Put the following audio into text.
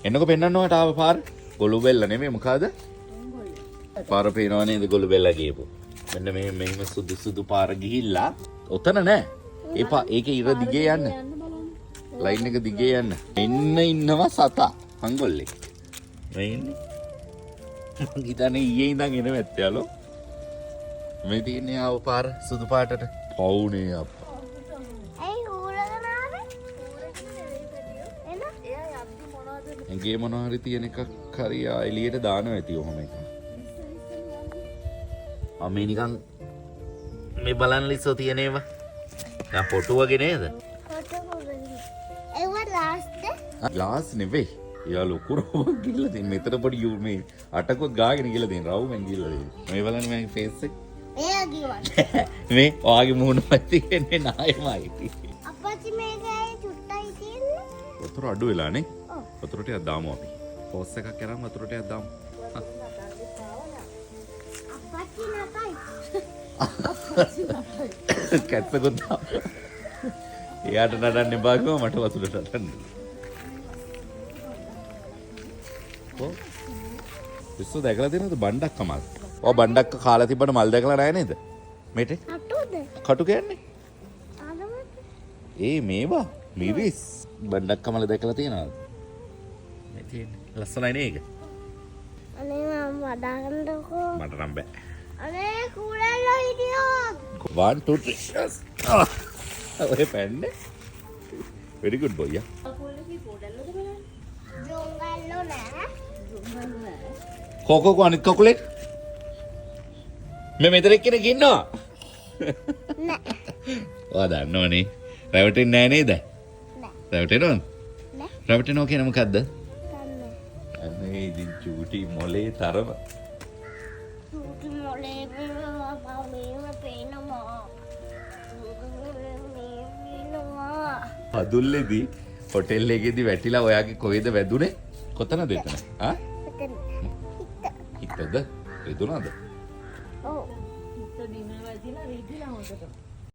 එන්නකො පෙන්නන්නවට ආව පාර. ගොළු බෙල්ල නෙමෙයි මොකද? පාර පේනව නේද ගොළු බෙල්ල ගියපු. මෙන්න මෙහෙම සුදු සුදු පාර ගිහිල්ලා ඔතන නෑ. ඒකේ ඉර දිගේ යන්න. ලයින් එක දිගේ යන්න. එන්න ඉන්නවා සතා. හංගොල්ලේ. මේ ඉන්නේ. මං හිතන්නේ ඊයේ ඉඳන් එන මැත්තයලෝ. මේ තියන්නේ ආව පාර සුදු පාටට. පවුනේ අප්පා. ඇගේ මොනවා හරි තියෙන එකක් හරි එළියට දානවා ඇති ඔහොම එක. මේ නිකන් මේ බලන්න ලිස්සෝ තියෙන ඒවා. දැන් ෆොටෝ වගේ නේද? ඒවා ලාස්ට් ග්ලාස් නෙවෙයි. යා ලොකු රවුමක් ගිහලා තියෙන. මෙතන පොඩි මේ අටකොත් ගාගෙන ගිහලා තියෙන රවුමෙන් ගිහලා තියෙන. මේ බලන්න මගේ ෆේස් එක. එයා ගියවද? මේ ඔයාගේ මූණමයි තියෙන්නේ නායමයි. අපච්චි මේකේ චුට්ටයි තියෙන්නේ. වතුර අඩු වෙලා නේ? වතුර ටිකක් දාමු අපි. පෝස් එකක් කරන් වතුර ටිකක් දාමු. අපච්චි නටයි. කැට්ටකුත් දාමු. එයාට නටන්න එපා කිව්වා මට වතුර නටන්න. ඔව්. ඉස්සු දැකලා තියෙනවද බණ්ඩක්ක මල්? ඔය බණ්ඩක්ක කාලා තිබ්බට මල් දැකලා නැහැ නේද? මේටේ? අටුද? කටු කියන්නේ? ආදමත්. මේවා මිරිස්. බණ්ඩක්ක මල දැකලා තියෙනවද? මේ තියෙන්නේ. ලස්සනයි නේ ඒක. අනේ මම වඩාගන්නකෝ. මට නම් බෑ. අනේ කුරල්ලෝ හිටියෝ. 1 2 3 yes. ඔය පැන්නේ. very good boy යා. ජොංගල්ලෝ නෑ. කොකෝ අනිත් කකුලේ. මේ මෙතන කෙනෙක් ඉන්නවා. නෑ. ඔයා දන්නවනේ. රැවටෙන්නේ නැහැ නේද? නෑ. රැවටෙනවද? නෑ. රැවටෙනවා කියන මොකද්ද? කන්නේ. අනේ ඉතින් චූටි මොලේ තරම. චූටි මොලේ මේවා පේනවා. අදුල්ලේදී හොටෙල් එකේදී වැටිලා ඔයාගේ කොහෙද වැදුනේ? කොතනද එතන? ආ? එතන. හිතද? වැදුනද? ඔව්. හිත දින වැදිලා රීතිලා හොතට.